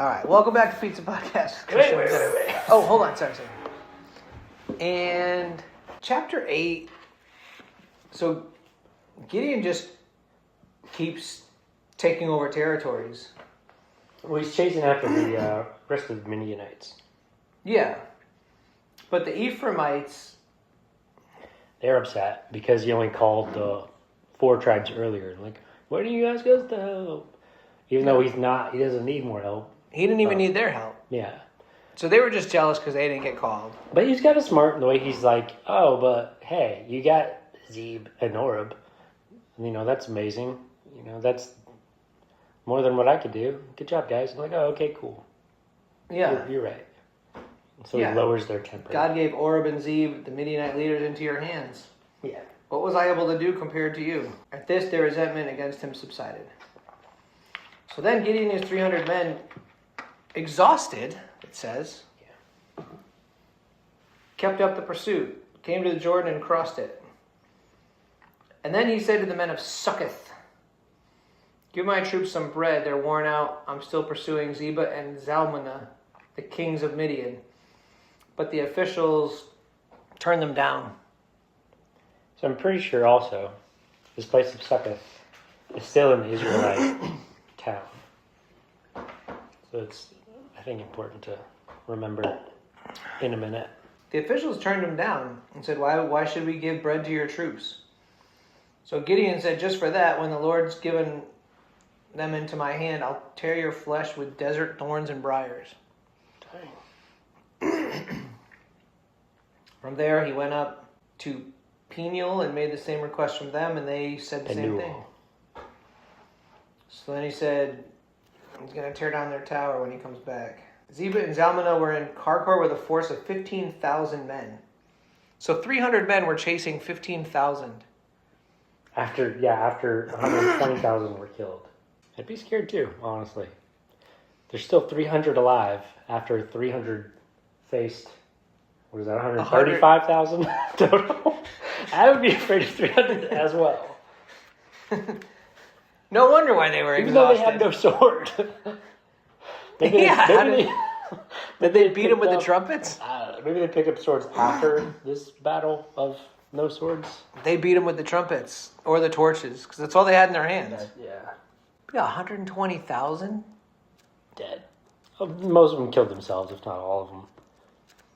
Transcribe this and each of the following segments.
All right, welcome back to Pizza Podcast. Wait. Oh, hold on, sorry. And chapter 8, so Gideon just keeps taking over territories. Well, he's chasing after the rest of the Midianites. Yeah, but the Ephraimites... They're upset because he only called the 4 tribes earlier. Like, where do you guys go to help? Even though he doesn't need more help. He didn't even need their help. Yeah. So they were just jealous because they didn't get called. But he's kind of smart in the way he's like, oh, but hey, you got Zeb and Oreb. That's amazing. That's more than what I could do. Good job, guys. I'm like, oh, okay, cool. Yeah. You're right. So he lowers their temper. God gave Oreb and Zeb, the Midianite leaders, into your hands. Yeah. What was I able to do compared to you? At this, their resentment against him subsided. So then Gideon and his 300 men, exhausted, it says, kept up the pursuit, came to the Jordan and crossed it. And then he said to the men of Succoth, give my troops some bread. They're worn out. I'm still pursuing Zebah and Zalmunna, the kings of Midian. But the officials turned them down. So I'm pretty sure also this place of Succoth is still in the Israelite town. So it's, I think, important to remember in a minute. The officials turned him down and said, why should we give bread to your troops? So Gideon said, just for that, when the Lord's given them into my hand, I'll tear your flesh with desert thorns and briars. From there, he went up to Peniel and made the same request from them, and they said the same thing. So then he said, he's going to tear down their tower when he comes back. Zebah and Zalmunna were in Karkor with a force of 15,000 men. So 300 men were chasing 15,000. After 120,000 were killed. I'd be scared too, honestly. There's still 300 alive after 300 faced, 135,000 total? I would be afraid of 300 as well. No wonder why they were Even exhausted. though they had no sword. Did they beat them with the trumpets? I don't know. Maybe they picked up swords after this battle of no swords. They beat them with the trumpets or the torches because that's all they had in their hands. Yeah. We got 120,000 dead. Most of them killed themselves, if not all of them.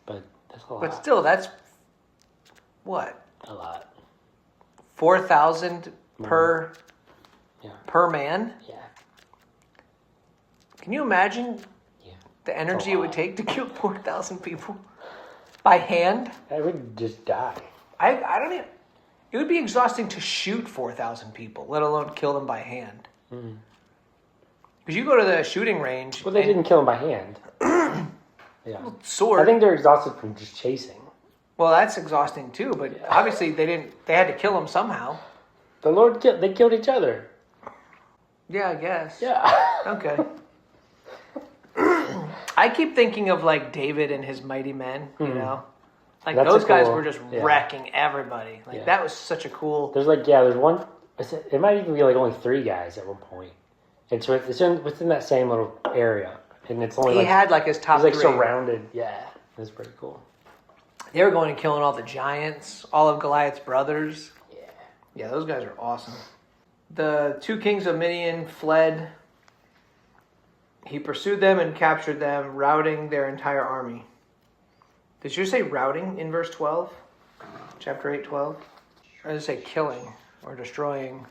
But that's a lot. But still, that's what? A lot. 4,000 per man? Yeah. Can you imagine the energy it would take to kill 4,000 people by hand? I would just die. I don't even... It would be exhausting to shoot 4,000 people, let alone kill them by hand. Because you go to the shooting range... Well, they didn't kill them by hand. Yeah. Sword. I think they're exhausted from just chasing. Well, that's exhausting too, but obviously they had to kill them somehow. They killed each other. Yeah, I guess. Yeah. Okay. I keep thinking of like David and his mighty men, you know? Like That's those guys cool- were just wrecking everybody. Like that was such a cool... There's one, it might even be like only 3 guys at one point. It's within that same little area. And it's only He had like his top he's like 3. surrounded. Yeah. That's pretty cool. They were going and killing all the giants, all of Goliath's brothers. Yeah. Yeah, those guys are awesome. The 2 kings of Midian fled. He pursued them and captured them, routing their entire army. Did you say routing in verse 12? Chapter 8, 12? Or did it say killing or destroying?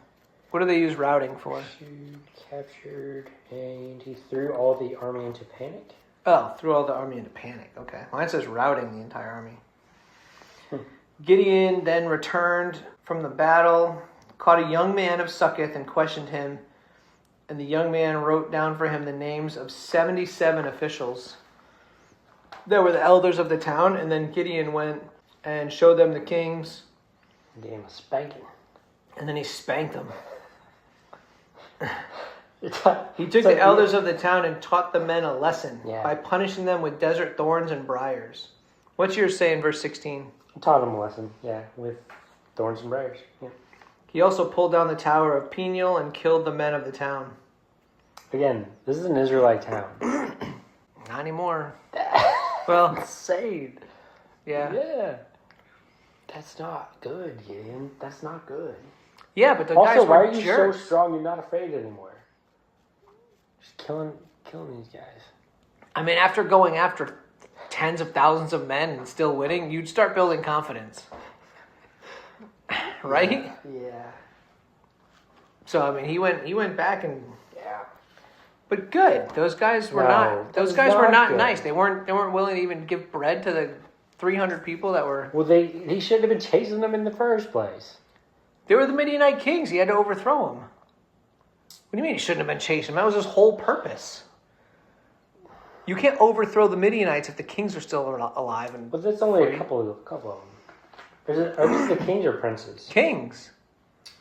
What do they use routing for? He captured and he threw all the army into panic. Oh, threw all the army into panic. Okay. Mine says routing the entire army. Gideon then returned from the battle, caught a young man of Succoth and questioned him. And the young man wrote down for him the names of 77 officials. There were the elders of the town, and then Gideon went and showed them the kings. Gave him a spanking. And then he spanked them. He He took the elders of the town and taught the men a lesson by punishing them with desert thorns and briars. What's yours say in verse 16? Taught him a lesson, with thorns and briars. Yeah. He also pulled down the tower of Peniel and killed the men of the town. Again, this is an Israelite town. Not anymore. Well, Insane. yeah. Yeah. That's not good, Gideon. That's not good. Yeah, but the Also, guys why were are you jerks. so strong? You're not afraid anymore. Just killing these guys. I mean, after going after tens of thousands of men and still winning, you'd start building confidence. Right? Yeah. So, I mean, he went back and... Yeah. But good. Those guys were not nice. They weren't willing to even give bread to the 300 people that were... Well, he shouldn't have been chasing them in the first place. They were the Midianite kings. He had to overthrow them. What do you mean he shouldn't have been chasing them? That was his whole purpose. You can't overthrow the Midianites if the kings are still alive. And But that's only free. a couple of them. Are these the kings or princes? Kings.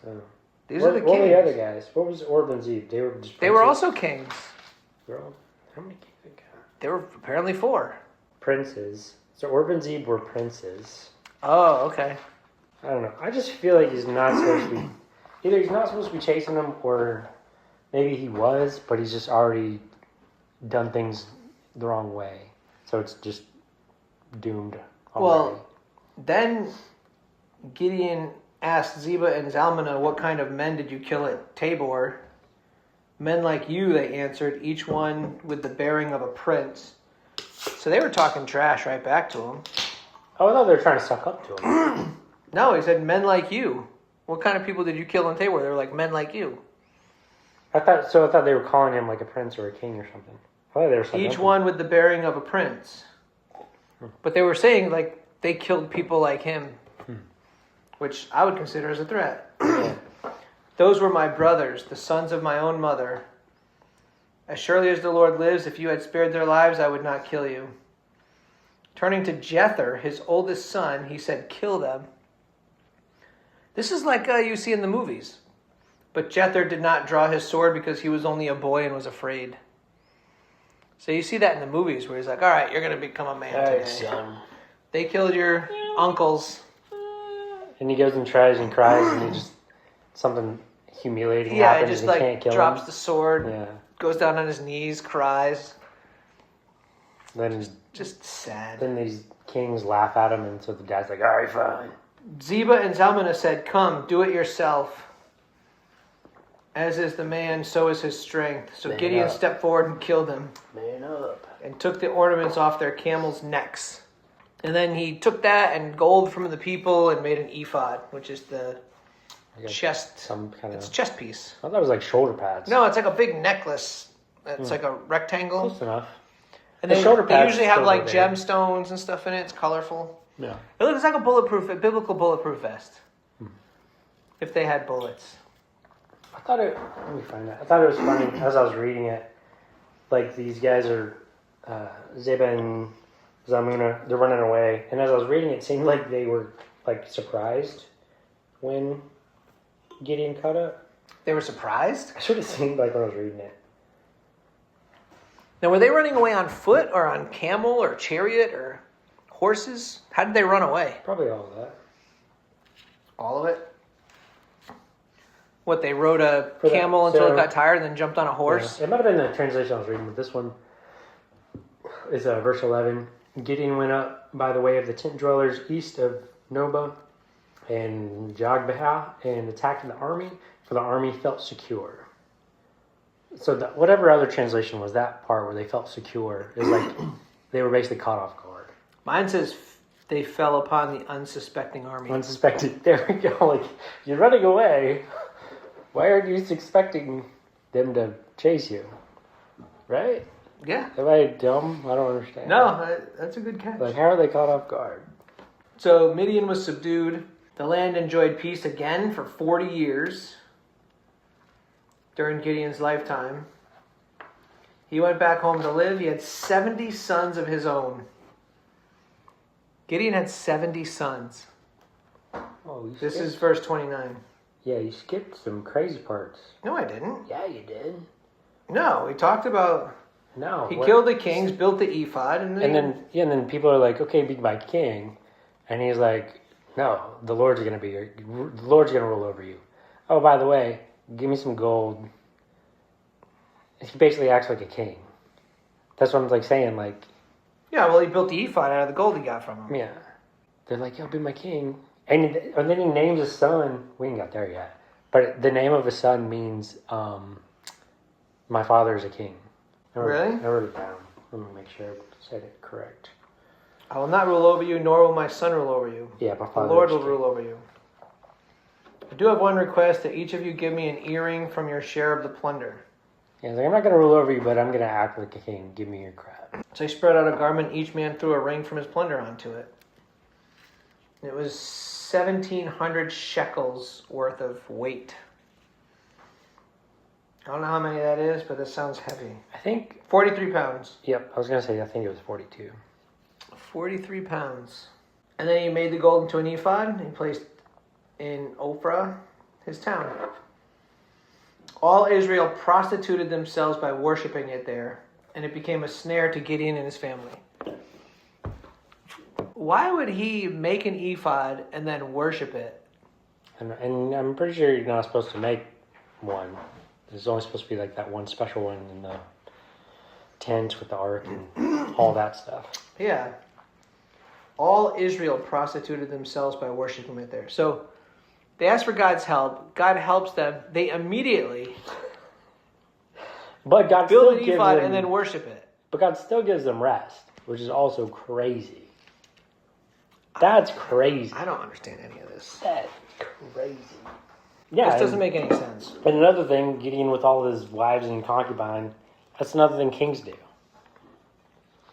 Oh. These are the kings. What were the other guys? What was Orb and Zeb? They were just princes? They were also kings. How many kings they got? There were apparently 4. Princes. So Orb and Zeb were princes. Oh, okay. I don't know. I just feel like he's not supposed to be... Either he's not supposed to be chasing them, or maybe he was, but he's just already done things the wrong way. So it's just doomed already. Well, then Gideon asked Zeba and Zalmunna, what kind of men did you kill at Tabor? Men like you, they answered, each one with the bearing of a prince. So they were talking trash right back to him. Oh, I thought they were trying to suck up to him. No, he said, men like you. What kind of people did you kill in Tabor? They were like, men like you. I thought they were calling him like a prince or a king or something. I thought they were Each one with the bearing of a prince. But they were saying, like, they killed people like him, which I would consider as a threat. Those were my brothers, the sons of my own mother. As surely as the Lord lives, if you had spared their lives, I would not kill you. Turning to Jether, his oldest son, he said, kill them. This is like you see in the movies. But Jether did not draw his sword because he was only a boy and was afraid. So you see that in the movies where he's like, all right, you're going to become a man today. Son. They killed your uncles. And he goes and tries and cries, and he just something humiliating Yeah, happens. he just and he like can't kill drops him. the sword, Yeah. goes down on his knees, cries. Then Just sad. these kings laugh at him, and so the dad's like, all right, fine. Zeba and Zalmunna said, come, do it yourself. As is the man, so is his strength. So Man Gideon up. stepped forward and killed them Man up. and took the ornaments off their camels' necks. And then he took that and gold from the people and made an ephod, which is the I guess chest. some kind It's of... a chest piece. I thought it was like shoulder pads. No, it's like a big necklace. It's like a rectangle. Close enough. And The they shoulder pads usually have still like go there. gemstones and stuff in it. It's colorful. Yeah. It looks like a biblical bulletproof vest. If they had bullets. Let me find that. I thought it was funny as I was reading it. Like these guys are, Zeba and Zalmunna, they're running away. And as I was reading it seemed like they were like surprised when Gideon caught up. They were surprised? That's what it seemed like when I was reading it. Now, were they running away on foot or on camel or chariot or horses? How did they run away? Probably all of that. All of it? What, they rode a For that- camel until so- it got tired and then jumped on a horse? Yeah. It might have been the translation I was reading, but this one is verse 11. Gideon went up by the way of the tent dwellers east of Nobah and Jogbehah and attacked the army, for the army felt secure. So whatever other translation was, that part where they felt secure is like they were basically caught off guard. Mine says they fell upon the unsuspecting army. Unsuspected. There we go. Like, you're running away. Why aren't you expecting them to chase you? Right? Yeah. Am I dumb? I don't understand. No, that's a good catch. Like, how are they caught off guard? So Midian was subdued. The land enjoyed peace again for 40 years during Gideon's lifetime. He went back home to live. He had 70 sons of his own. Gideon had 70 sons. Oh, you This skipped- is verse 29. Yeah, you skipped some crazy parts. No, I didn't. Yeah, you did. No, we talked about No. he killed the kings, built the ephod, and then And then people are like, okay, be my king. And he's like, no, the Lord's going to rule over you. Oh, by the way, give me some gold he basically acts like a king. That's what I'm like saying. Like, Yeah, well, he built the ephod out of the gold he got from him. yeah, they're like, "Yo, be my king," and then he names his son. We ain't got there yet, but the name of his son means my father is a king. Really? I wrote it down. Let me make sure I said it correct. I will not rule over you, nor will my son rule over you. Yeah, my The father. Lord will rule over you. I do have one request, that each of you give me an earring from your share of the plunder. Yeah, he's like, I'm not going to rule over you, but I'm going to act like a king. Give me your crap. So he spread out a garment, each man threw a ring from his plunder onto it. It was 1,700 shekels worth of weight. I don't know how many that is, but this sounds heavy. I think... 43 pounds. Yep, I was going to say, I think it was 42. 43 pounds. And then he made the gold into an ephod, and he placed in Ophrah, his town. All Israel prostituted themselves by worshiping it there, and it became a snare to Gideon and his family. Why would he make an ephod and then worship it? And I'm pretty sure you're not supposed to make one. There's only supposed to be like that one special one in the tent with the ark and all that stuff. Yeah. All Israel prostituted themselves by worshiping it there. So they ask for God's help. God helps them. They immediately But God build still an gives ephod them, and then worship it. But God still gives them rest, which is also crazy. That's crazy. I don't understand any of this. That's crazy. Yeah, This doesn't make any sense. And another thing, Gideon with all his wives and concubine, that's another thing kings do.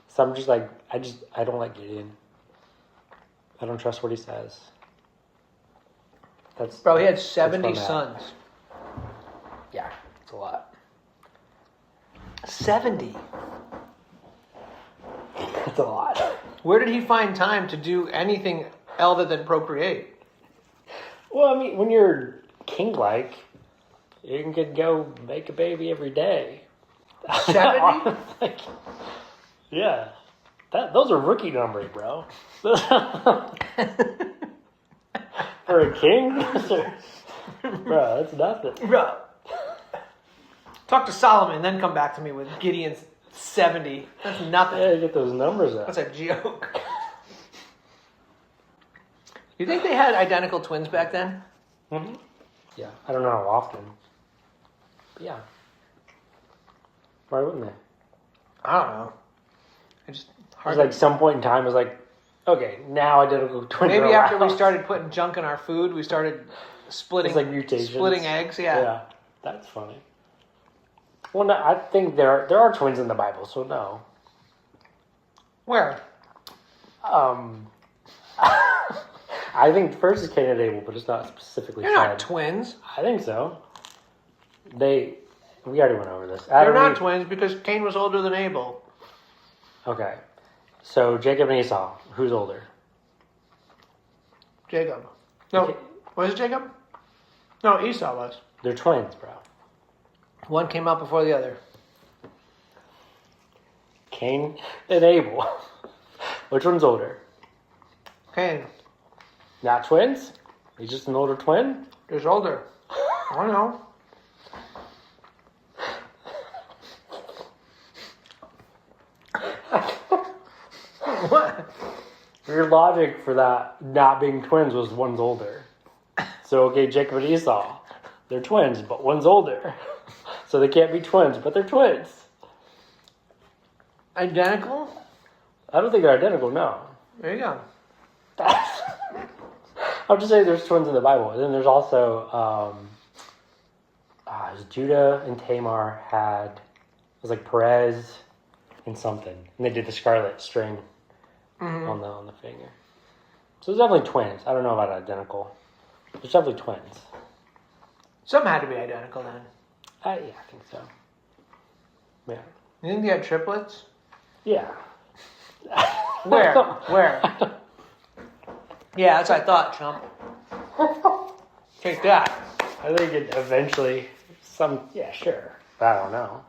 So I'm just like, I don't like Gideon. I don't trust what he says. Bro, he had 70 that's sons. Yeah, it's a lot. 70. That's a lot. Where did he find time to do anything other than procreate? Well, I mean, when you're king-like, you can go make a baby every day. 70? Like, yeah. Those are rookie numbers, bro. For a king? Bro, that's nothing. Bro. Talk to Solomon, then come back to me with Gideon's 70. That's nothing. Yeah, get those numbers up. That's a joke. You think they had identical twins back then? Mm-hmm. Yeah, I don't know how often. But yeah. Why wouldn't they? I don't know. I just It was like some point in time, it was like, okay, now identical twins maybe are after we allowed. started putting junk in our food, we started splitting It's like mutations. splitting eggs. Yeah. That's funny. Well, no, I think there are twins in the Bible, so no. Where? I think the first is Cain and Abel, but it's not specifically They're said. not twins. I think so. We already went over this. They're not twins because Cain was older than Abel. Okay. So Jacob and Esau, who's older? Jacob. No, Okay. was it Jacob? No, Esau was. They're twins, bro. One came out before the other. Cain and Abel. Which one's older? Cain. Not twins? He's just an older twin? He's older. I don't know. What? Your logic for that not being twins was one's older. So, okay, Jacob and Esau, they're twins, but one's older. So they can't be twins, but they're twins. Identical? I don't think they're identical, no. There you go. I'm just saying there's twins in the Bible. And then there's also Judah and Tamar it was like Perez and something. And they did the scarlet string on the finger. So there's definitely twins. I don't know about identical. There's definitely twins. Some had to be identical then. Yeah, I think so. Yeah. You think they had triplets? Yeah. Where? Where? Yeah, that's what I thought, chump. Take that. I think it eventually yeah, sure. But I don't know.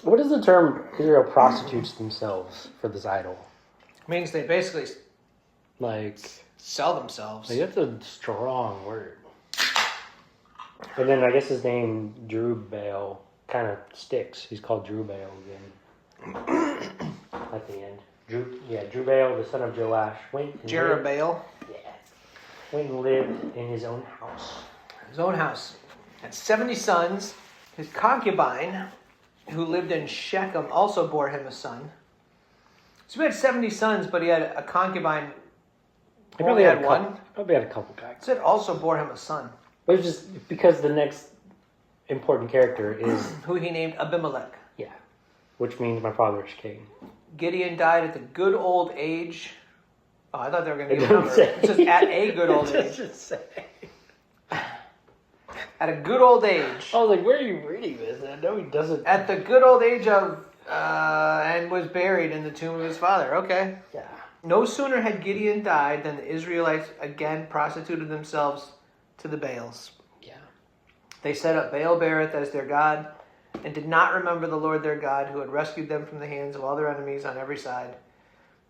What is the term Israel prostitutes themselves for this idol? Means they basically Like sell themselves. that's a strong word. And then I guess his name, Jerubbaal, kind of sticks. He's called Jerubbaal again at the end. Jerubbaal, the son of Joash, Jerubbaal. Went and lived in his own house. His own house. Had 70 sons. His concubine, who lived in Shechem, also bore him a son. So he had 70 sons, but he had a concubine. He probably had one. Probably had a couple guys. So it also bore him a son. But it's just because the next important character is who he named Abimelech. Yeah, which means my father is king. Gideon died at the good old age. Oh, I thought they were going to give a number. It says at a good old age. At a good old age. I was like, where are you reading this? I know he doesn't. At the good old age of, and was buried in the tomb of his father. Okay. Yeah. No sooner had Gideon died than the Israelites again prostituted themselves to the Baals. Yeah. They set up Baal-berith as their god and did not remember the Lord their God who had rescued them from the hands of all their enemies on every side.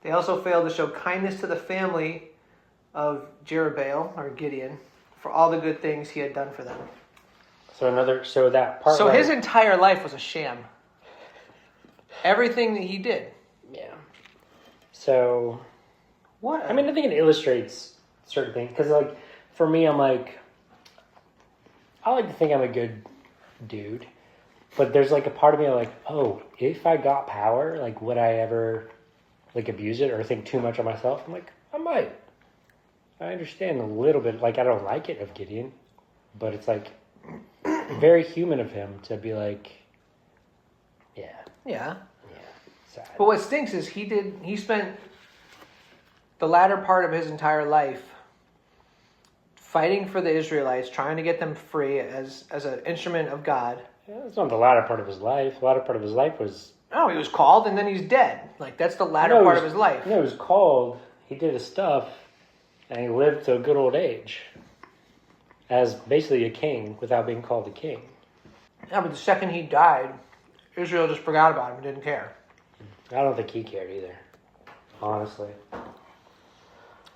They also failed to show kindness to the family of Jerubbaal, or Gideon, for all the good things he had done for them. So his entire life was a sham. Everything that he did. Yeah. So, what? I mean, I think it illustrates certain things. Because, like, for me, I'm like, I like to think I'm a good dude. But there's, like, a part of me like, oh, if I got power, like, would I ever, like, abuse it or think too much of myself? I'm like, I might. I understand a little bit. Like, I don't like it of Gideon. But it's, like, very human of him to be like, yeah. Yeah. Sad. But what stinks is he spent the latter part of his entire life fighting for the Israelites, trying to get them free as an instrument of God. Yeah, it's not the latter part of his life. The latter part of his life was... No, he was called and then he's dead. Like, that's the latter part of his life. No, he was called, he did his stuff, and he lived to a good old age as basically a king without being called a king. Yeah, but the second he died, Israel just forgot about him and didn't care. I don't think he cared either, honestly.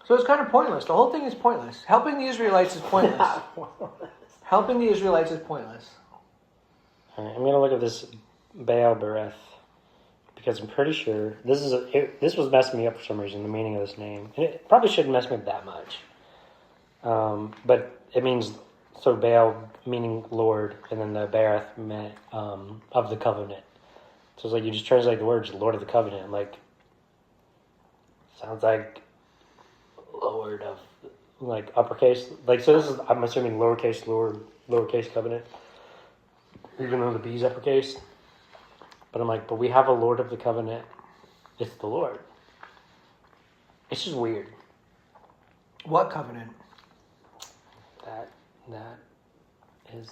So it's kind of pointless. The whole thing is pointless. Helping the Israelites is pointless. Helping the Israelites is pointless. All right, I'm going to look at this Baal-berith because I'm pretty sure this was messing me up for some reason, the meaning of this name. And it probably shouldn't mess me up that much. But it means, so Baal meaning Lord, and then the Berith meant of the covenant. So it's like you just translate the words Lord of the Covenant. Like, sounds like Lord of, like, uppercase. Like, so this is, I'm assuming lowercase Lord, lowercase covenant. Even though the B's uppercase. But I'm like, but we have a Lord of the Covenant. It's the Lord. It's just weird. What covenant? That is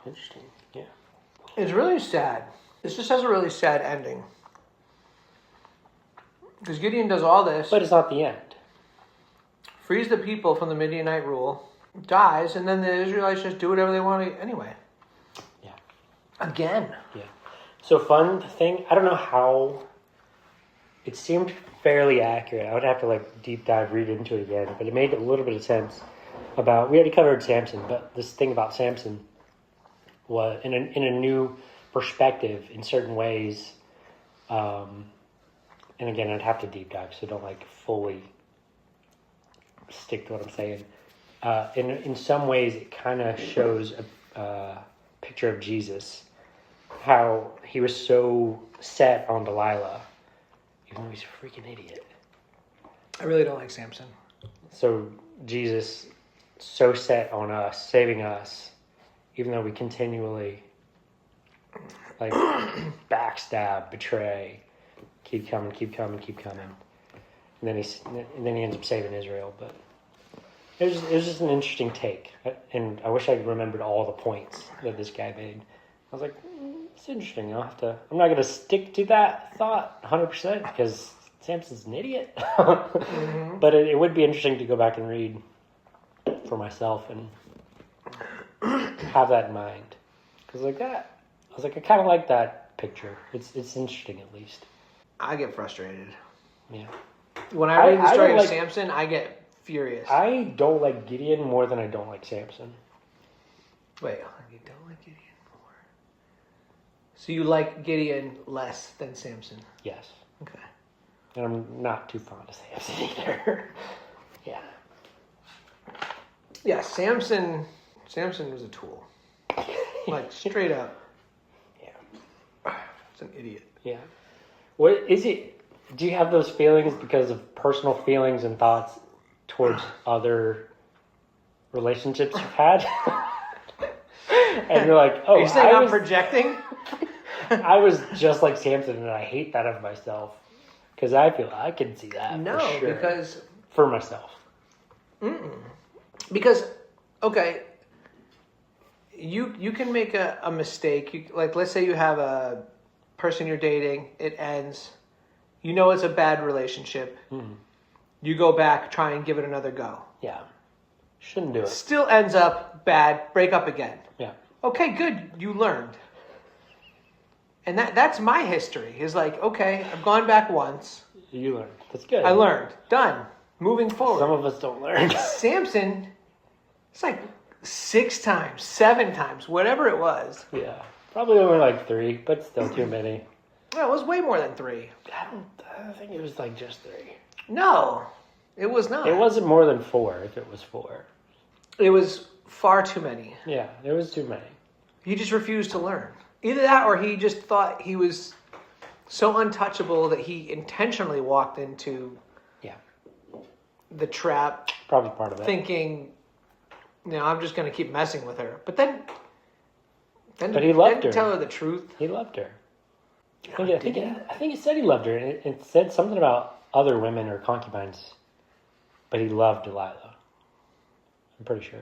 interesting. Yeah. It's really sad. This just has a really sad ending. Because Gideon does all this. But it's not the end. Frees the people from the Midianite rule. Dies, and then the Israelites just do whatever they want anyway. Yeah. Again. Yeah. So fun thing, I don't know how, it seemed fairly accurate. I would have to, like, deep dive, read into it again. But it made a little bit of sense about, we already covered Samson, but this thing about Samson was, in a new perspective in certain ways, and again, I'd have to deep dive, so don't, like, fully stick to what I'm saying. In some ways, it kind of shows a picture of Jesus, how he was so set on Delilah, even though he's a freaking idiot. I really don't like Samson. So Jesus, so set on us, saving us, even though we continually, like, backstab, betray, keep coming. And then he ends up saving Israel. But it was just an interesting take. And I wish I remembered all the points that this guy made. I was like, it's interesting. I'm not going to stick to that thought 100% because Samson's an idiot. Mm-hmm. But it would be interesting to go back and read for myself and have that in mind. Because like that, I was like, I kind of like that picture. It's interesting at least. I get frustrated. Yeah. When I read the story of like, Samson, I get furious. I don't like Gideon more than I don't like Samson. Wait, you don't like Gideon more? So you like Gideon less than Samson? Yes. Okay. And I'm not too fond of Samson either. Yeah. Yeah, Samson was a tool. Like, straight up. Yeah. It's an idiot. Yeah. What is it? Do you have those feelings because of personal feelings and thoughts towards other relationships you've had? And you're like, oh, are you saying I'm projecting? I was just like Samson, and I hate that of myself because I feel I can see that. No, for sure, because for myself. Because, okay, you can make a mistake. Like, let's say you have a person you're dating, it ends. You know it's a bad relationship. Mm-hmm. You go back, try and give it another go. Yeah. Shouldn't do it. Still ends up bad, break up again. Yeah. Okay, good, you learned. And that's my history. Is like, okay, I've gone back once. You learned. That's good. I learned. Done. Moving forward. Some of us don't learn. Samson, it's like 6 times, 7 times, whatever it was. Yeah. Probably only like 3, but still too many. No, it was way more than 3. I don't think it was like just 3. No, it was not. It wasn't more than 4 if it was 4. It was far too many. Yeah, it was too many. He just refused to learn. Either that or he just thought he was so untouchable that he intentionally walked into the trap. Probably part of it. Thinking, I'm just going to keep messing with her. But then But he loved her. Tell her the truth. He loved her. I think he said he loved her. And it said something about other women or concubines. But he loved Delilah. I'm pretty sure.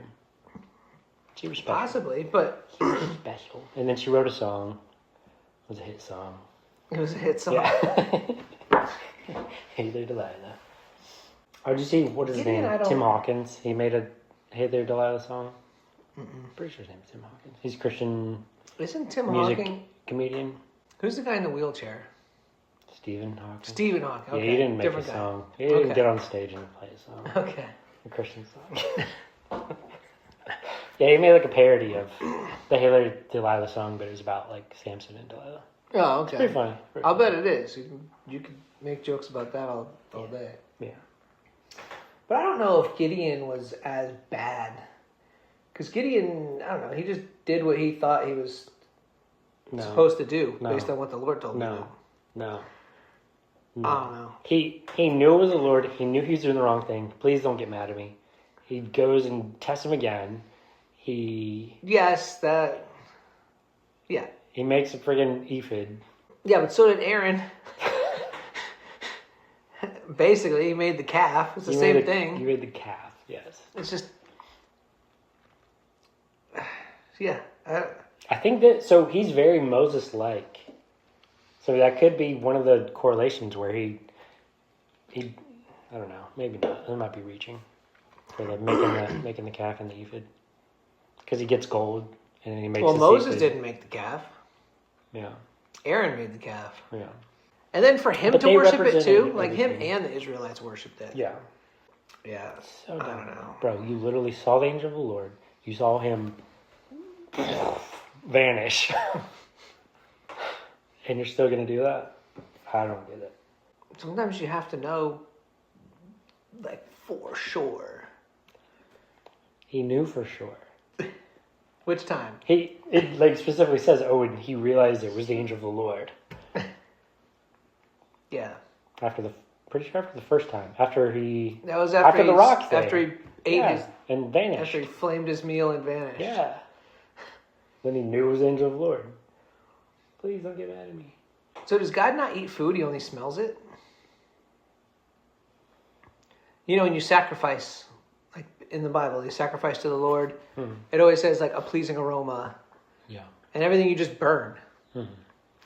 She was special. Possibly, but... She was special. And then she wrote a song. It was a hit song. It was a hit song. Yeah. Hey There Delilah. Oh, did you see, what is his name? Tim Hawkins. He made a Hey There Delilah song. Pretty sure his name is Tim Hawkins. He's a Christian Isn't Tim music Hawking... comedian. Who's the guy in the wheelchair? Stephen Hawkins. Stephen Hawking. Okay. Yeah, he didn't make Different a guy. song. He didn't get on stage and play a song. Okay. A Christian song. Yeah, he made like a parody of the Hey There Delilah song, but it was about like Samson and Delilah. Oh, okay. It's pretty funny. I'll bet it is. You can make jokes about that all day. Yeah. But I don't know if Gideon was as bad. Because Gideon, I don't know, he just did what he thought he was supposed to do based on what the Lord told him to do. No. I don't know. He knew it was the Lord. He knew he was doing the wrong thing. Please don't get mad at me. He goes and tests him again. He makes a friggin' ephod. Yeah, but so did Aaron. Basically, he made the calf. It's the same thing. He made the calf, yes. It's just... Yeah. I think that... So he's very Moses-like. So that could be one of the correlations where he I don't know. Maybe not. It might be reaching. For the making the calf and the ephod. Because he gets gold and then he makes Moses didn't make the calf. Yeah. Aaron made the calf. Yeah. And then for him to worship it too, like everything. him and the Israelites worshipped it. Yeah. Yeah. So I don't know. Bro, you literally saw the angel of the Lord. You saw him vanish. And you're still going to do that? I don't get it. Sometimes you have to know, like, for sure. He knew for sure. Which time? It like specifically says, and he realized it was the angel of the Lord. Yeah. Pretty sure after the first time. After the rock thing. After he ate and vanished. After he flamed his meal and vanished. Yeah. Then he knew it was the angel of the Lord. Please don't get mad at me. So does God not eat food? He only smells it? When you sacrifice, like in the Bible, you sacrifice to the Lord, it always says like a pleasing aroma. Yeah. And everything you just burn. Mm-hmm.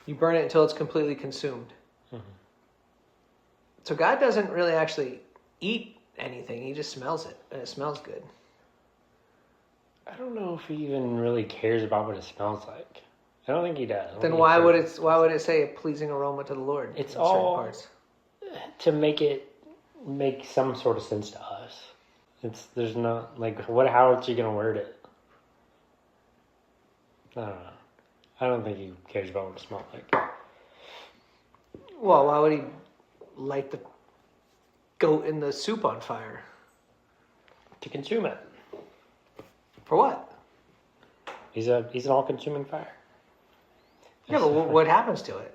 You burn it until it's completely consumed. Mm-hmm. So God doesn't really actually eat anything. He just smells it, and it smells good. I don't know if he even really cares about what it smells like. I don't think he does. Then why would it say a pleasing aroma to the Lord? It's in all certain parts? To make some sort of sense to us. There's no how else are you gonna word it? I don't know. I don't think he cares about what it smells like. Well, why would he light the goat in the soup on fire? To consume it. For what? He's an all-consuming fire. Yeah, but what happens to it?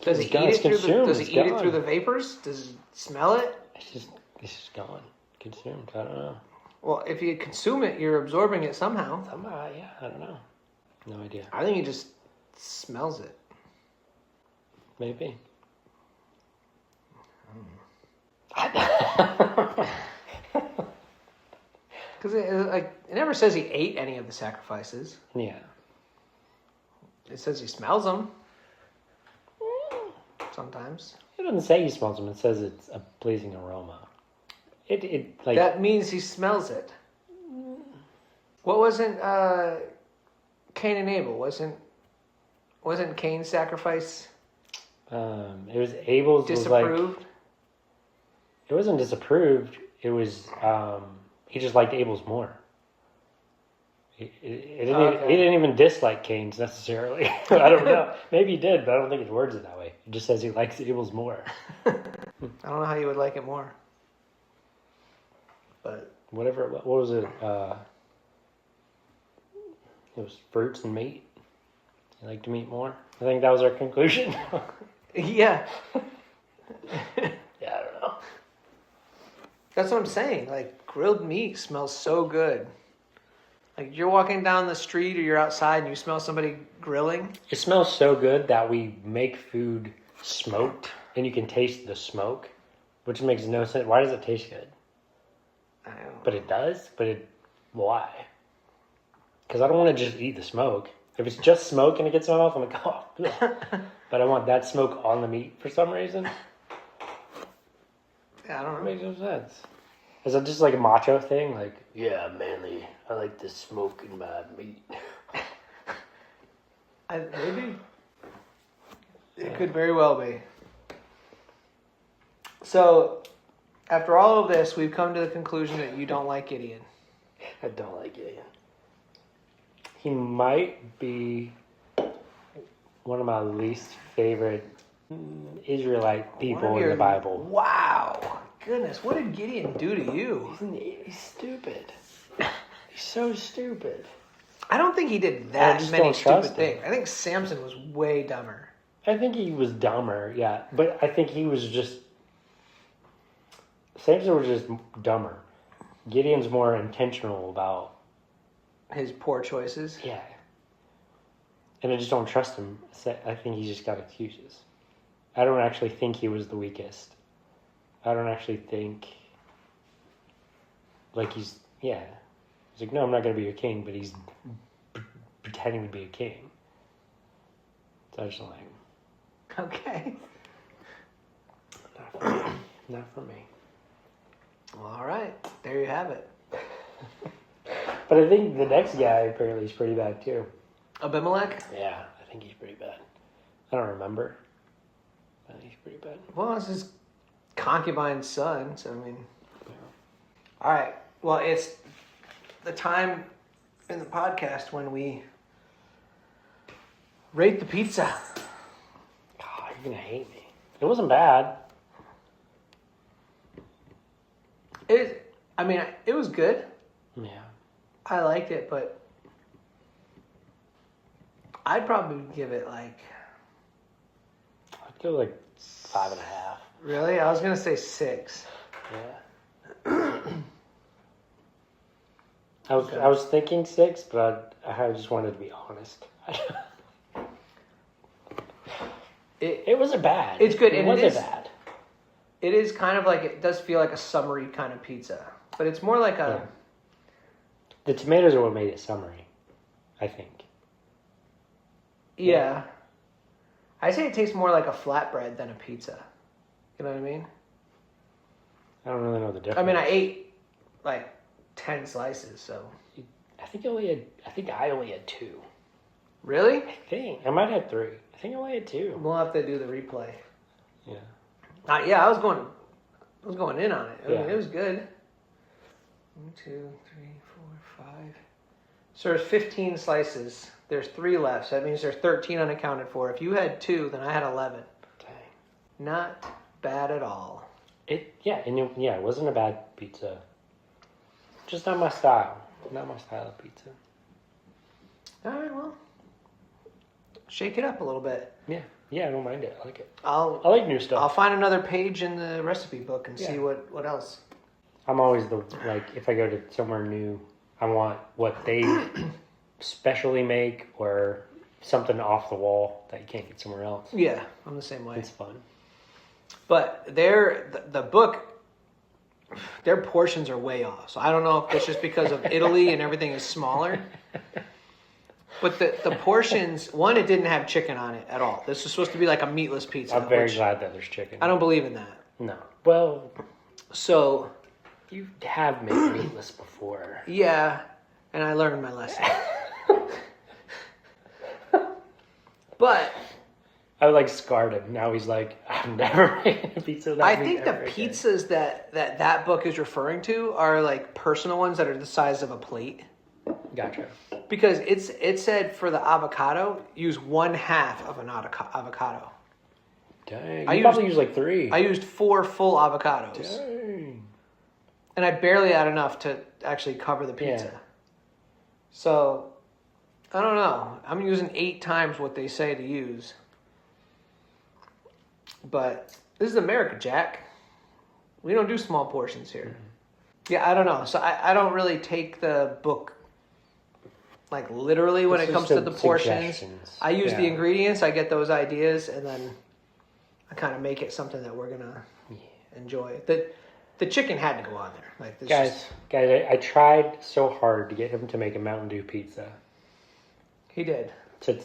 Does he eat it through the vapors? Does he smell it? It's just gone. Consumed. I don't know. Well, if you consume it, you're absorbing it somehow. Somehow, yeah. I don't know. No idea. I think he just smells it. Maybe. Because it never says he ate any of the sacrifices. Yeah. It says he smells them. Sometimes. It doesn't say he smells them. It says it's a pleasing aroma. It like that means he smells it. What wasn't Cain and Abel? Wasn't Cain's sacrifice? It was Abel's disapproved. It wasn't disapproved. It was he just liked Abel's more. He didn't even dislike Cain's necessarily. I don't know. Maybe he did, but I don't think it words it that way. It just says he likes Abel's more. I don't know how you would like it more. But whatever. What was it? It was fruits and meat. You like to meat more? I think that was our conclusion. Yeah. Yeah, I don't know. That's what I'm saying. Like, grilled meat smells so good. Like, you're walking down the street or you're outside and you smell somebody grilling. It smells so good that we make food smoked and you can taste the smoke, which makes no sense. Why does it taste good? I don't know. But it does? Why? Because I don't want to just eat the smoke. If it's just smoke and it gets in my mouth, I'm like, oh. But I want that smoke on the meat for some reason. Yeah, I don't know. It makes no sense. Is it just like a macho thing? Like, yeah, manly. I like the smoke in my meat. Maybe. It could very well be. So, after all of this, we've come to the conclusion that you don't like Gideon. I don't like Gideon. He might be one of my least favorite Israelite people in the Bible. Wow. Goodness, what did Gideon do to you? He's stupid. He's so stupid. I don't think he did that many stupid things. I think Samson was way dumber. I think he was dumber, yeah. But I think he was just... Samson was just dumber. Gideon's more intentional about... his poor choices? Yeah. And I just don't trust him. I think he's just got excuses. I don't actually think he was the weakest. I don't actually think... Like he's... Yeah. He's like, no, I'm not going to be your king, but he's pretending to be a king. So I just don't like him. Okay. Not for me. Well, all right. There you have it. But I think the next guy apparently is pretty bad too. Abimelech? Yeah, I think he's pretty bad. I don't remember. I think he's pretty bad. Well, it's his concubine's son, so I mean... Yeah. All right. Well, it's the time in the podcast when we rate the pizza. God, you're going to hate me. It wasn't bad. It was good. Yeah. I liked it, but I'd probably give it like... I'd go like 5.5. Really? I was going to say 6. Yeah. I was thinking 6, but I just wanted to be honest. It wasn't bad. It's good. It wasn't bad. It is kind of like, it does feel like a summery kind of pizza. But it's more like a... Yeah. The tomatoes are what made it summery, I think. Yeah. I say it tastes more like a flatbread than a pizza. You know what I mean? I don't really know the difference. I mean, I ate like 10 slices, so... I think I only had 2. Really? I think. I might have 3. I think I only had 2. We'll have to do the replay. Yeah. Yeah, I was going in on it. I mean, Yeah. it was good. 1, 2, 3, 4, 5. So there's 15 slices. There's 3 left, so that means there's 13 unaccounted for. If you had 2, then I had 11. Dang. Not bad at all. It wasn't a bad pizza. Just not my style. Not my style of pizza. All right, well, shake it up a little bit. Yeah, I don't mind it. I like it. I I'll like new stuff. I'll find another page in the recipe book and see what else. I'm always if I go to somewhere new, I want what they specially make or something off the wall that you can't get somewhere else. Yeah, I'm the same way. It's fun. But the book, their portions are way off. So I don't know if it's just because of Italy and everything is smaller. But the portions, one, it didn't have chicken on it at all. This was supposed to be like a meatless pizza. I'm very glad that there's chicken. I don't believe in that. No. Well, so you have made meatless before. Yeah, and I learned my lesson. But I scarred him. Now he's like, I'm never making a pizza. I think the pizzas that book is referring to are like personal ones that are the size of a plate. Gotcha. Because it said for the avocado, use 1/2 of an avocado. Dang. You probably use like 3. I used 4 full avocados. Dang. And I barely had enough to actually cover the pizza. Yeah. So, I don't know. I'm using 8 times what they say to use. But this is America, Jack. We don't do small portions here. Mm-hmm. Yeah, I don't know. So I don't really take the book like literally when it comes to the portions. I use the ingredients, I get those ideas, and then I kind of make it something that we're gonna enjoy. The chicken had to go on there. Like this guys, I tried so hard to get him to make a Mountain Dew pizza. He did. To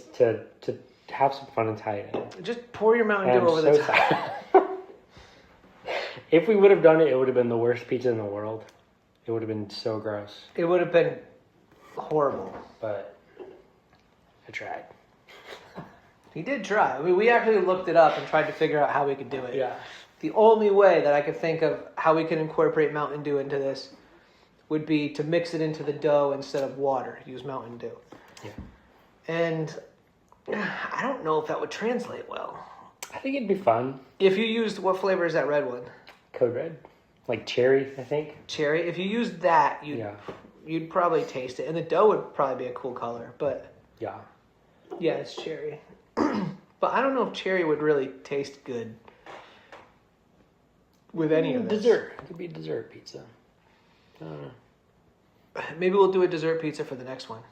have some fun and tie it in. Just pour your Mountain Dew over the top. If we would have done it, it would have been the worst pizza in the world. It would have been so gross. It would have been horrible. But I tried. He did try. I mean, we actually looked it up and tried to figure out how we could do it. Yeah. The only way that I could think of how we could incorporate Mountain Dew into this would be to mix it into the dough instead of water. Use Mountain Dew. Yeah. And I don't know if that would translate well. I think it'd be fun. If you used, what flavor is that red one? Code Red. Like cherry, I think. Cherry. If you used that, you'd probably taste it. And the dough would probably be a cool color. But yeah, it's cherry. But I don't know if cherry would really taste good with any of this. Dessert. It could be a dessert pizza. I don't know. Maybe we'll do a dessert pizza for the next one.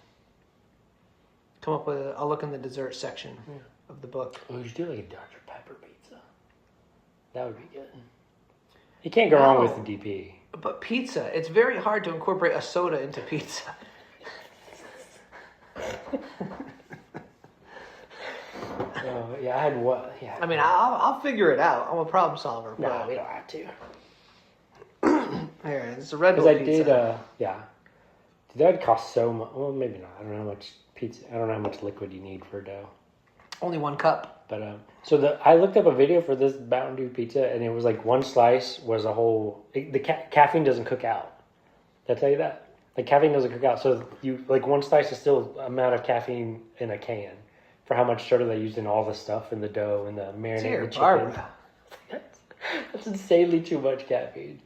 Come up with I'll look in the dessert section of the book. Oh, you should do like a Dr. Pepper pizza. That would be good. You can't go wrong with the DP. But pizza, it's very hard to incorporate a soda into pizza. I had what? Yeah. I mean, I'll figure it out. I'm a problem solver. No, we don't have to. Here, it's a Red Bull pizza. That'd cost so much. Well, maybe not. I don't know how much pizza. I don't know how much liquid you need for dough. Only 1 cup. But I looked up a video for this Mountain Dew pizza, and it was like 1 slice was a whole. The caffeine doesn't cook out. Did I tell you that? Like caffeine doesn't cook out, so you like 1 slice is still amount of caffeine in a can for how much soda they used in all the stuff in the dough and the marinated chicken. Barbara. That's insanely too much caffeine.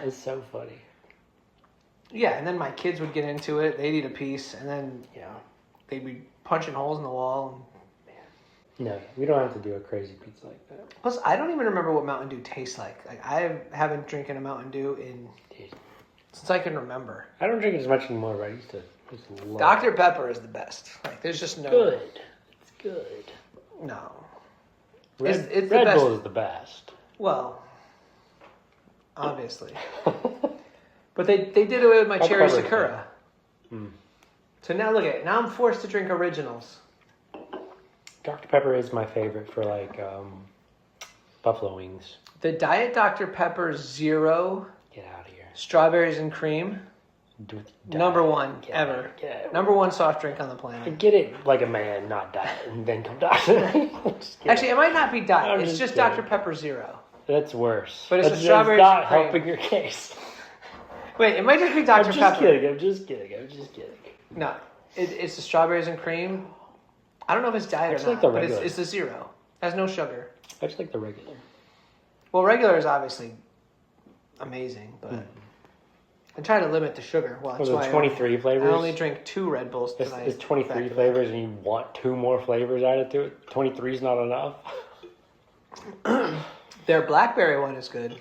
It's so funny. Yeah, and then my kids would get into it. They'd eat a piece, and then they'd be punching holes in the wall. No, we don't have to do a crazy pizza like that. Plus, I don't even remember what Mountain Dew tastes like. Like I haven't drinking a Mountain Dew since I can remember. I don't drink it as much anymore, but I used to love Dr. Pepper is the best. Like there's just no good. It's good. No. Red the best. Bull is the best. Well, obviously. But they did away with my cherry Sakura. So now look at it. Now I'm forced to drink originals. Dr. Pepper is my favorite for like buffalo wings. The Diet Dr. Pepper Zero. Get out of here. Strawberries and cream. Number 1 ever. Number 1 soft drink on the planet. Get it like a man, not diet, and then come doctor. Actually, it might not be diet. It's just Dr. Pepper Zero. That's worse. But it's a strawberry not cream. helping your case. Wait, it might just be Dr. Pepper. I'm just kidding. No. It's the strawberries and cream. I don't know if it's diet just or like not, the but regular. it's the zero. Has no sugar. I just like the regular. Well, regular is obviously amazing, but I try to limit the sugar. Well, that's Was why it 23 flavors? I only drink 2 Red Bulls tonight. It's 23 flavors and you want 2 more flavors added to it? 23 is not enough? Their blackberry one is good.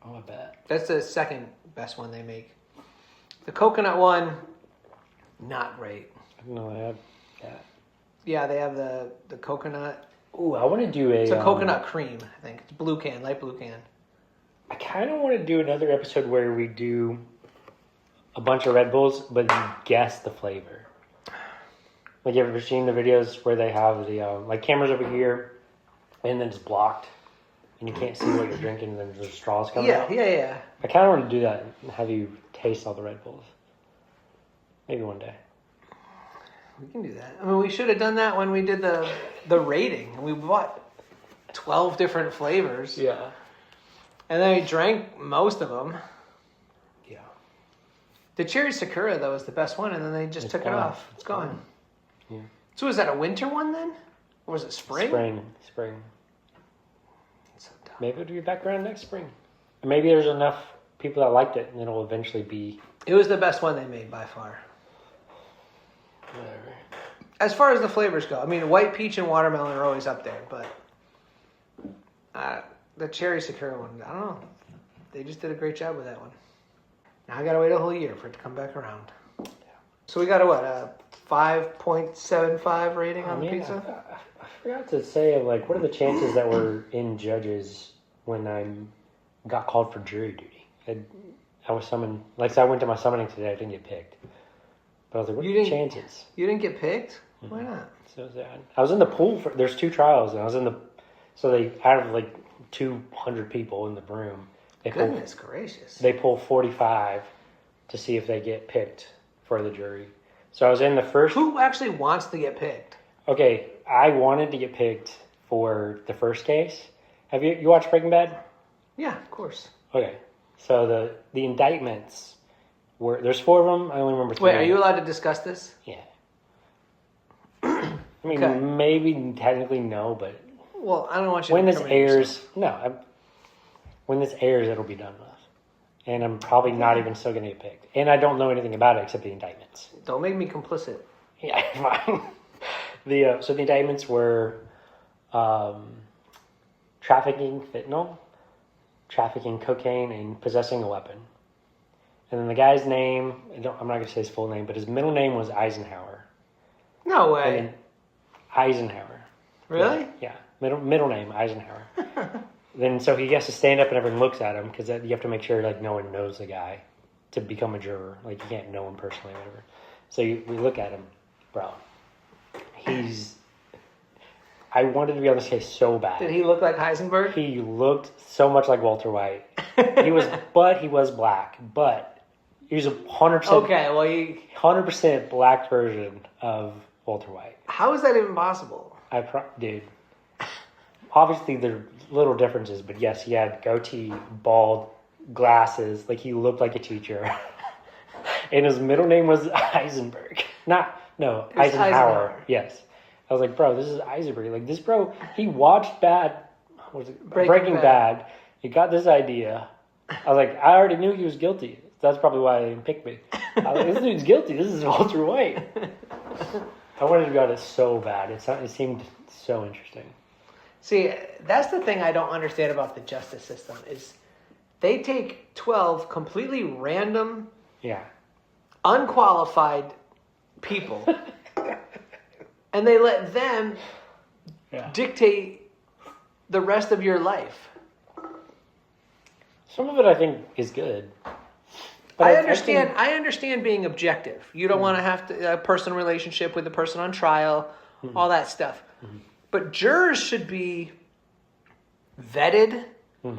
Oh, I bet. That's the second best one they make. The coconut one, not great. I didn't know I had that. Yeah, they have the coconut. Ooh, I want to do It's a coconut cream, I think. It's blue can, light blue can. I kind of want to do another episode where we do a bunch of Red Bulls, but you guess the flavor. Like, you ever seen the videos where they have the, like, cameras over here, and then it's blocked, and you can't see what you're drinking, and then there's straws coming out? Yeah. I kind of want to do that and have you taste all the Red Bulls. Maybe one day. We can do that. I mean, we should have done that when we did the rating. And we bought 12 different flavors. Yeah. And then we drank most of them. Yeah. The cherry Sakura, though, is the best one, and then they just took it off. It's gone. Yeah. So was that a winter one then? Or was it spring? Spring. It's so dumb. Maybe it'll be back around next spring. Maybe there's enough people that liked it, and it'll eventually be... It was the best one they made by far. Whatever. As far as the flavors go, I mean, white peach and watermelon are always up there, but the cherry Sakura one, I don't know. They just did a great job with that one. Now I gotta wait a whole year for it to come back around. Yeah. So we got a 5.75 rating on the pizza? I forgot to say, like, what are the chances that we're in judges when I got called for jury duty? I was summoned, like, so I went to my summoning today, I didn't get picked. But I was like, what are the chances? You didn't get picked? Mm-hmm. Why not? So sad. I was in the pool there's 2 trials, and I was in the, so they, out of like 200 people in the room, Goodness gracious. They pull 45 to see if they get picked for the jury. So I was in the first. Who actually wants to get picked? Okay, I wanted to get picked for the first case. Have you watched Breaking Bad? Yeah, of course. Okay, so the indictments were, there's 4 of them. I only remember 3. Wait, are you allowed to discuss this? Yeah. I mean, maybe technically no, but well, I don't want you. When to this airs, when this airs, it'll be done with, and I'm probably not even still going to get picked. And I don't know anything about it except the indictments. Don't make me complicit. Yeah, fine. So the indictments were trafficking fentanyl, trafficking cocaine, and possessing a weapon. And then the guy's name, I'm not going to say his full name, but his middle name was Eisenhower. No way. Eisenhower. Really? Yeah. Middle name, Eisenhower. Then so he has to stand up and everyone looks at him because you have to make sure like no one knows the guy to become a juror. Like you can't know him personally or whatever. So we look at him, bro. I wanted to be on this case so bad. Did he look like Heisenberg? He looked so much like Walter White. He was black. But he was 100%. Okay, well 100% black version of Walter White. How is that even possible? Dude. Obviously, there are little differences, but yes, he had goatee, bald, glasses, like he looked like a teacher. And his middle name was Eisenberg. Eisenhower. Yes. I was like, bro, this is Eisenberg. Like, this bro, he watched Breaking Bad. He got this idea. I was like, I already knew he was guilty. That's probably why they didn't pick me. I was like, this dude's guilty. This is Walter White. I wanted to be on it so bad. It seemed so interesting. See, that's the thing I don't understand about the justice system is they take 12 completely random, unqualified people, and they let them dictate the rest of your life. Some of it I think is good. But I understand being objective. You don't want to have a personal relationship with the person on trial, all that stuff. Mm-hmm. But jurors should be vetted,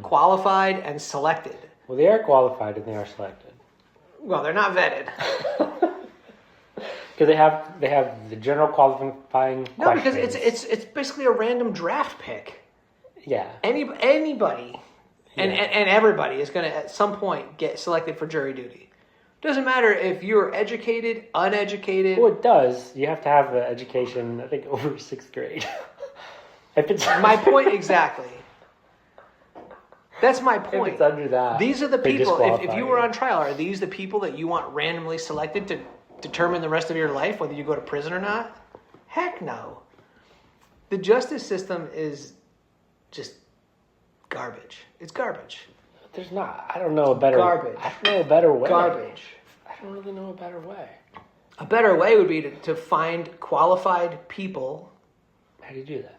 qualified, and selected. Well, they are qualified and they are selected. Well, they're not vetted. Because they have the general qualifying questions. No, because it's basically a random draft pick. Yeah. Anybody and everybody is going to at some point get selected for jury duty. Doesn't matter if you're educated, uneducated. Well, it does. You have to have an education, I think, over 6th grade. If it's My point exactly. That's my point. If it's under that, these are the they people. If you disqualify were you. on trial, are these the people that you want randomly selected to determine the rest of your life, whether you go to prison or not? Heck no. The justice system is just garbage. It's garbage. There's not. I don't know a better. Garbage. I don't know a better way. Garbage. I don't really know a better way. A better way would be to find qualified people How do you do that?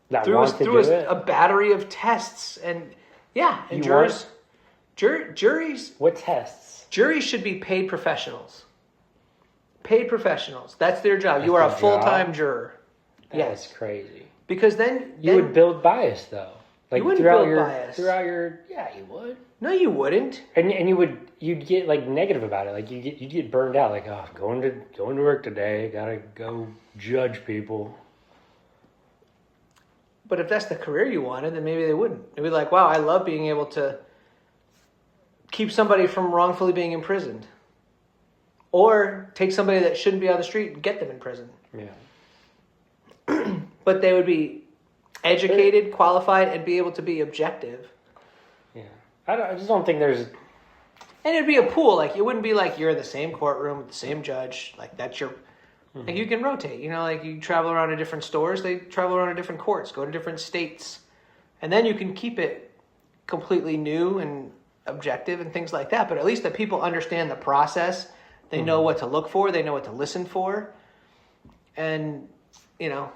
That through want to do it. a battery of tests and You jurors. Juries. What tests? Juries should be paid professionals. Paid professionals. That's their job. That's You are a their full-time job? juror. That's crazy. Because then You would build bias though. Like You wouldn't throughout build your bias. yeah, you would. No, you wouldn't. And you'd get like negative about it. Like you'd get burned out. Like, oh, going to work today, gotta go judge people. But if that's the career you wanted, then maybe they wouldn't. They'd be like, wow, I love being able to keep somebody from wrongfully being imprisoned. Or take somebody that shouldn't be on the street and get them in prison. Yeah. But they would be educated, qualified, and be able to be objective. Yeah. I just don't think there's. And it'd be a pool. Like, it wouldn't be like you're in the same courtroom with the same judge. Like, that's your... Like, you can rotate. You know, like, you travel around to different stores. They travel around to different courts, go to different states. And then you can keep it completely new and objective and things like that. But at least the people understand the process. They know what to look for. They know what to listen for. And, you know,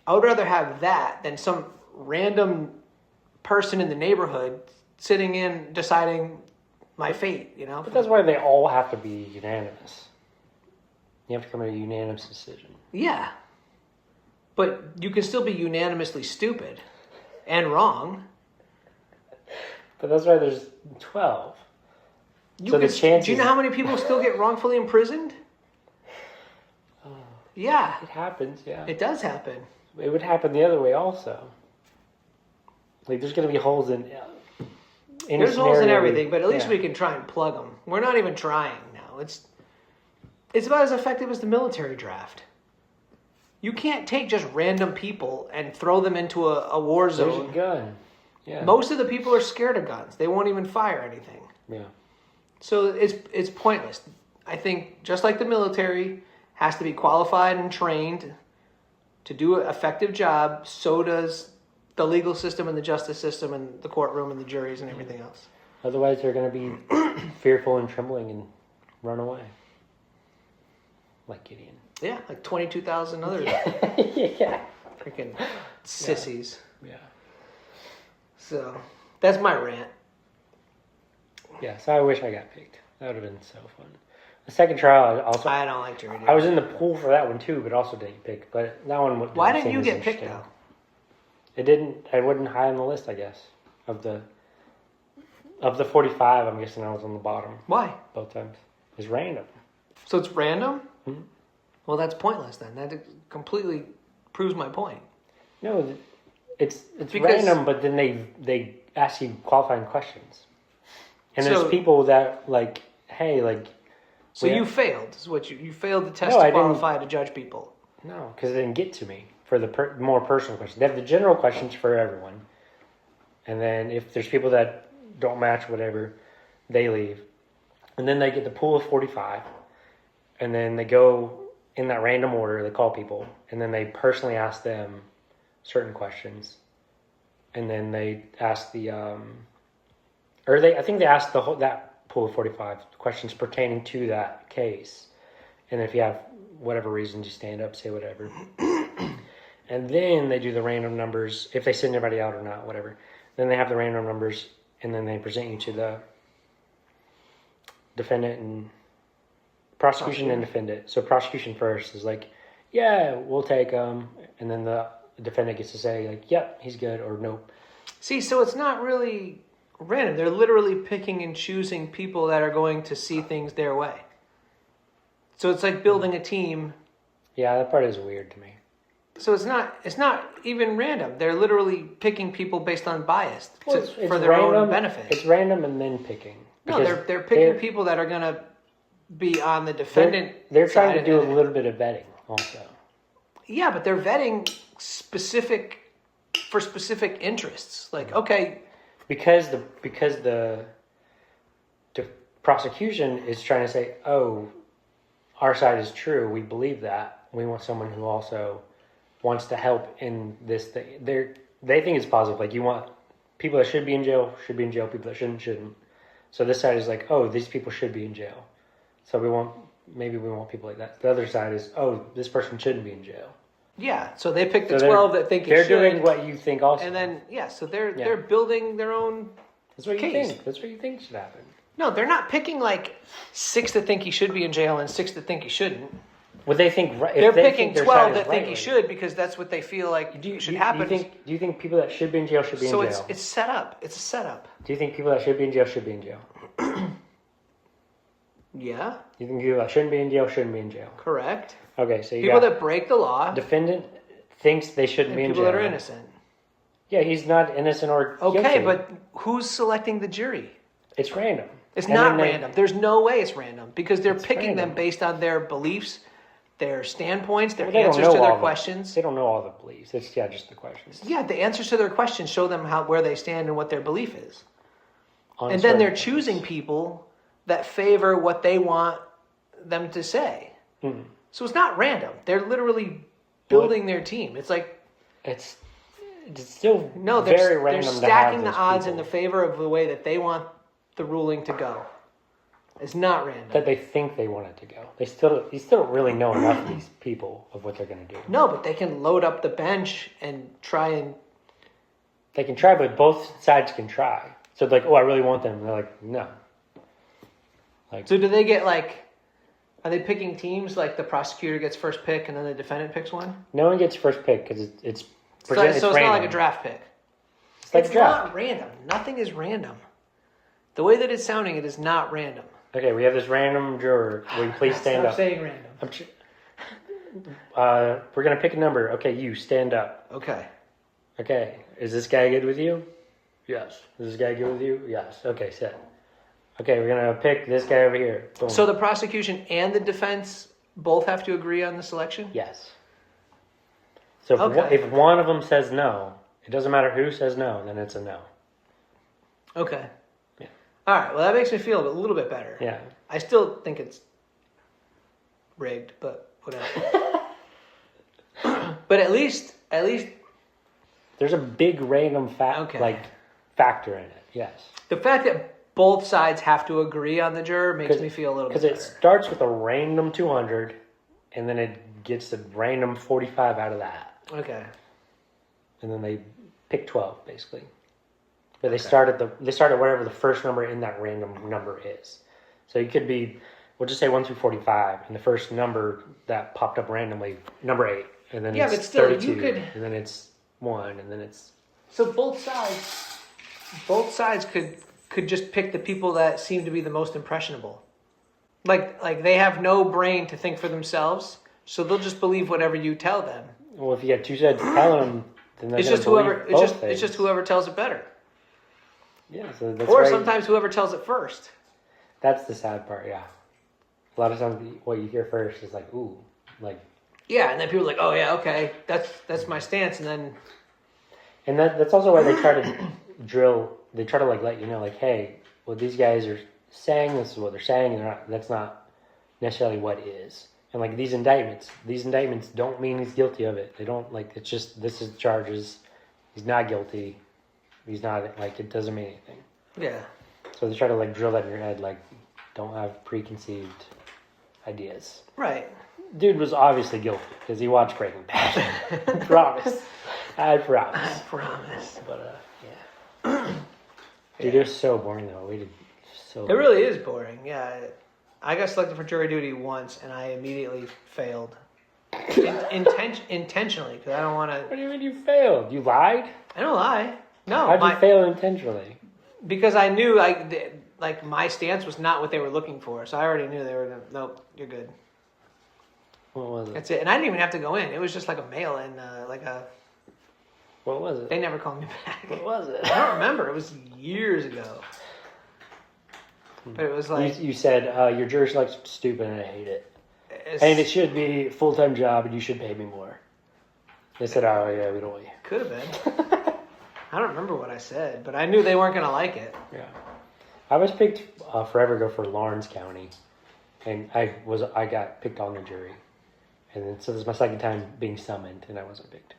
I would rather have that than some random person in the neighborhood sitting in deciding my fate, you know? But that's why they all have to be unanimous. You have to come to a unanimous decision. Yeah. But you can still be unanimously stupid and wrong. But that's why there's 12. You So the can, chances- do you know how many people still get wrongfully imprisoned? Yeah. It happens, yeah. It does happen. It would happen the other way also. Like, there's going to be holes in There's holes in scenario everything, but at least yeah. we can try and plug them. We're not even trying now. It's about as effective as the military draft. You can't take just random people and throw them into a war There's zone. a gun. Yeah. Most of the people are scared of guns. They won't even fire anything. Yeah. So it's pointless. I think just like the military has to be qualified and trained to do an effective job, so does the legal system and the justice system and the courtroom and the juries and everything else. Otherwise, they're going to be fearful and trembling and run away. Like Gideon. Yeah, like 22,000 others. Yeah. Freaking sissies. Yeah. So that's my rant. Yeah, so I wish I got picked. That would have been so fun. The second trial, I don't like jury duty. I was in the pool for that one too, but also didn't get picked. But that one. Why didn't you get picked though? It didn't. I wasn't high on the list, I guess. Of the 45, I'm guessing I was on the bottom Why? both times. It's random. So it's random? Mhm. Well, that's pointless then. That completely proves my point. No, it's Because- random, but then they ask you qualifying questions, and there's So- people that like, hey, like. So we you have- failed. Is what you failed the test No, I to didn't. qualify to judge people. No, because it didn't get to me for the more personal questions. They have the general questions for everyone, and then if there's people that don't match whatever, they leave, and then they get the pool of 45, and then they go in that random order. They call people, and then they personally ask them certain questions, and then they ask I think they ask that pool of 45 questions pertaining to that case, and if you have whatever reason, you stand up, say whatever. And then they do the random numbers, if they send anybody out or not, whatever. Then they have the random numbers, and then they present you to the defendant and prosecution and defendant. So prosecution first is like, yeah, we'll take him. And then the defendant gets to say, like, yep, he's good, or nope. See, so it's not really random. They're literally picking and choosing people that are going to see things their way. So it's like building a team. Yeah, that part is weird to me. So it's not even random. They're literally picking people based on bias for their own benefit. It's random and then picking. No, they're picking people that are gonna be on the defendant. They're trying to do a little bit of vetting also. Yeah, but they're vetting for specific interests. Like, okay, because the prosecution is trying to say, oh, our side is true. We believe that. We want someone who also wants to help in this thing. They think it's positive. Like, you want people that should be in jail. People that shouldn't. So this side is like, oh, these people should be in jail. So we want people like that. The other side is, oh, this person shouldn't be in jail. Yeah, so they pick the 12 that think it should. They're doing what you think also. And then, so they're building their own That's what case. you think. That's what you think should happen. No, they're not picking like 6 that think he should be in jail and 6 that think he shouldn't. What they think, they're picking 12 that think he should because that's what they feel like should happen. Do you think people that should be in jail should be in jail? So it's set up. It's a setup. Do you think people that should be in jail should be in jail? Yeah. You think people that shouldn't be in jail shouldn't be in jail? Correct. Okay, so you people got that break the law. Defendant thinks they shouldn't be in jail. People that are innocent. Yeah, he's not innocent or guilty. Okay, but who's selecting the jury? It's random. It's not random. There's no way it's random because they're picking random. them based on their beliefs, their standpoints, their answers to their questions. They don't know all the beliefs. It's just the questions. Yeah, the answers to their questions show them where they stand and what their belief is. And then they're choosing people that favor what they want them to say. Mm-hmm. So it's not random. They're literally building their team. It's like it's still they're very random. They're stacking the odds in the favor of the way that they want the ruling to go. It's not random. That they think they want it to go. You still don't really know enough of these people of what they're going to do. No, but they can load up the bench and try and... They can try, but both sides can try. So it's like, oh, I really want them. And they're like, no. So do they get are they picking teams like the prosecutor gets first pick and then the defendant picks one? No one gets first pick because it's so it's not like a draft pick. It's not random. Nothing is random. The way that it's sounding, it is not random. Okay, we have this random juror. Will you please stand up? Stop saying random. We're going to pick a number. Okay, you stand up. Okay. Okay, is this guy good with you? Yes. Is this guy good with you? Yes. Okay, sit. Okay, we're going to pick this guy over here. Boom. So the prosecution and the defense both have to agree on the selection? Yes. So if one of them says no, it doesn't matter who says no, then it's a no. Okay. Yeah. All right, well, that makes me feel a little bit better. Yeah. I still think it's rigged, but whatever. But at least there's a big random factor in it. Yes. The fact that both sides have to agree on the juror makes me feel a little bit better. Because it starts with a random 200, and then it gets a random 45 out of that. Okay. And then they pick 12, basically. But they start at whatever the first number in that random number is. So it could be, we'll just say 1 through 45, and the first number that popped up randomly, number 8, and then it's 32, and then it's 1, and then it's... So both sides could just pick the people that seem to be the most impressionable. Like they have no brain to think for themselves, so they'll just believe whatever you tell them. Well, if you have two sides telling them, then they're it's just whoever tells it better. Yeah, so that's or sometimes whoever tells it first. That's the sad part, yeah. A lot of times what you hear first is like, ooh, like... Yeah, and then people are like, oh yeah, okay, that's my stance, and then... And that's also why they try to drill, they try to let you know, like, hey, what these guys are saying, this is what they're saying, and that's not necessarily what is. And like these indictments don't mean he's guilty of it. They don't, it's just, this is charges, he's not guilty, he's not, it doesn't mean anything. Yeah. So they try to drill that in your head, don't have preconceived ideas. Right. Dude was obviously guilty because he watched Breaking Bad. Promise. I promise. But yeah. Dude, it was so boring though. We did so. It really is boring. Yeah, I got selected for jury duty once, and I immediately failed. Intentionally, because I don't want to. What do you mean you failed? You lied? I don't lie. No. How'd you fail intentionally? Because I knew my stance was not what they were looking for, so I already knew they were gonna. Nope, you're good. What was it? That's it. And I didn't even have to go in. It was just like a mail-in, What was it? They never called me back. What was it? I don't remember. It was years ago. But it was like... You said, your jury select's stupid and I hate it. And it should be a full-time job and you should pay me more. They said, oh, yeah, we don't want you. Could have been. I don't remember what I said, but I knew they weren't going to like it. Yeah. I was picked forever ago for Lawrence County. And I got picked on the jury. And then, so this is my second time being summoned and I wasn't picked.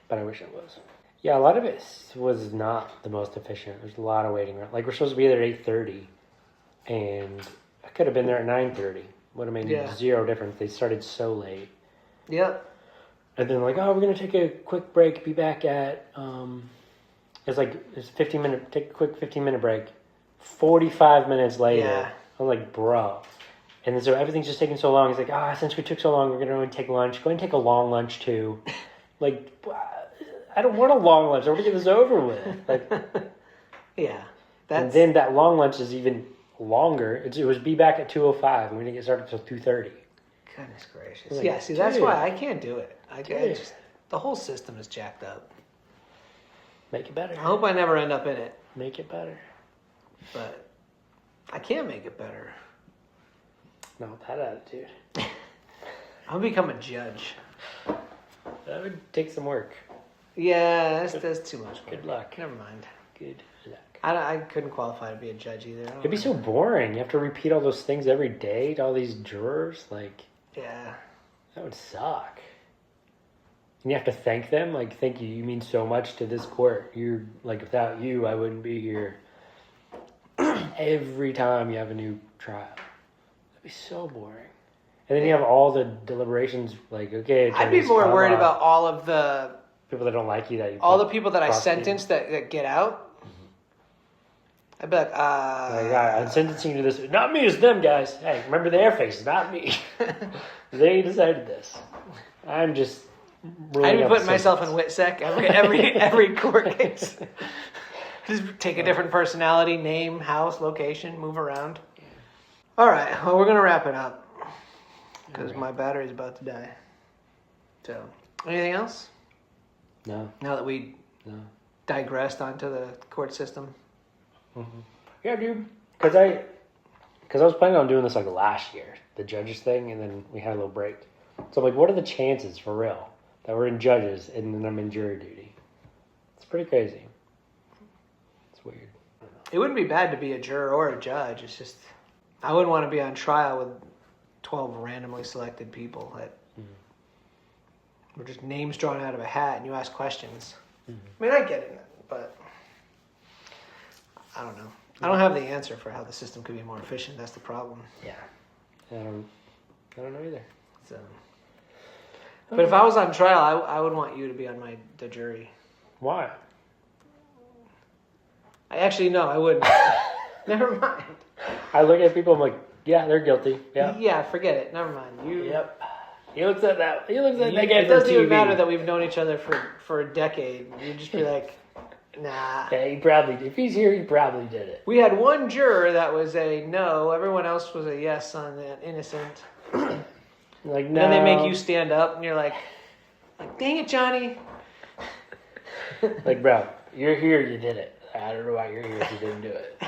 But I wish I was. Yeah, a lot of it was not the most efficient. There's a lot of waiting around. Like, we're supposed to be there at 8:30. And I could have been there at 9:30. Would have made zero difference. They started so late. Yep. And then like, oh, we're going to take a quick break. Be back at, it's 15 minute, take a quick 15-minute break. 45 minutes later. Yeah. I'm like, bro. And then so everything's just taking so long. He's like, since we took so long, we're going to only take lunch. Go ahead and take a long lunch too. Like, I don't want a long lunch. I want to get this over with. Like, yeah. And then that long lunch is even longer. It was be back at 2:05 and we didn't get started until 2:30. Goodness gracious. Like, yeah, see, that's why I can't do it. The whole system is jacked up. Make it better. I hope I never end up in it. Make it better. But I can make it better. Not with that attitude. I'll become a judge. That would take some work. Yeah, that's too much work. Good luck. Never mind. Good luck. I couldn't qualify to be a judge either. It'd be so boring. You have to repeat all those things every day to all these jurors. Like, yeah, that would suck. And you have to thank them. Like, thank you. You mean so much to this court. You're like, without you, I wouldn't be here. Every time you have a new trial, that'd be so boring. And then you have all the deliberations. Like, okay, I'd be more worried about all of the people that don't like you. All the people that I sentenced that get out. I'd be like, I'm sentencing you to this. Not me, it's them, guys. Hey, remember their faces, not me. They decided this. I'm just. I'd be putting myself in WITSEC every court case. Just take a different personality, name, house, location, move around. All right, well, we're gonna wrap it up because my battery's about to die. So, anything else? No. Now that we digressed onto the court system. Mm-hmm. Yeah, dude. Because I was planning on doing this like last year, the judges thing, and then we had a little break. So I'm like, what are the chances for real that we're in judges and then I'm in jury duty? It's pretty crazy. It's weird. It wouldn't be bad to be a juror or a judge. It's just I wouldn't want to be on trial with 12 randomly selected people that were just names drawn out of a hat and you ask questions. Mm-hmm. I mean, I get it, but I don't know. I don't have the answer for how the system could be more efficient. That's the problem. Yeah. I don't know either. So, but if I was on trial, I would want you to be on the jury. Why? I wouldn't. Never mind. I look at people, I'm like, yeah, they're guilty. Yeah. Yeah, forget it. Never mind. Yep. He looks at that. He looks at that guy. It doesn't even matter that we've known each other for a decade. You'd just be like, nah. Yeah, if he's here, he probably did it. We had one juror that was a no. Everyone else was a yes on that innocent. Like, no. Then they make you stand up, and you're like, dang it, Johnny. Like, bro, you're here, you did it. I don't know why you're here if you didn't do it.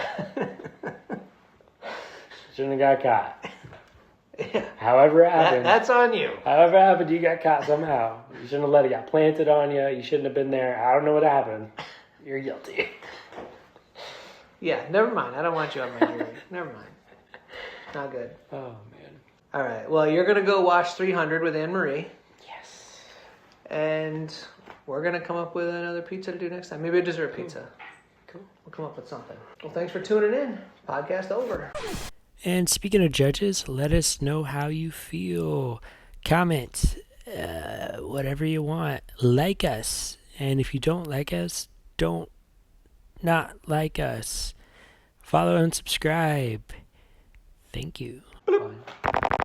Shouldn't have got caught. Yeah. However it happened. That's on you. However it happened, you got caught somehow. You shouldn't have let it get planted on you. You shouldn't have been there. I don't know what happened. You're guilty. Yeah, never mind. I don't want you on my jury. Never mind. Not good. Oh, man. All right. Well, you're going to go watch 300 with Anne-Marie. Yes. And we're going to come up with another pizza to do next time. Maybe a dessert pizza. Cool. We'll come up with something. Well, thanks for tuning in. Podcast over. And speaking of judges, let us know how you feel. Comment, whatever you want. Like us. And if you don't like us, don't not like us. Follow and subscribe. Thank you. Bloop.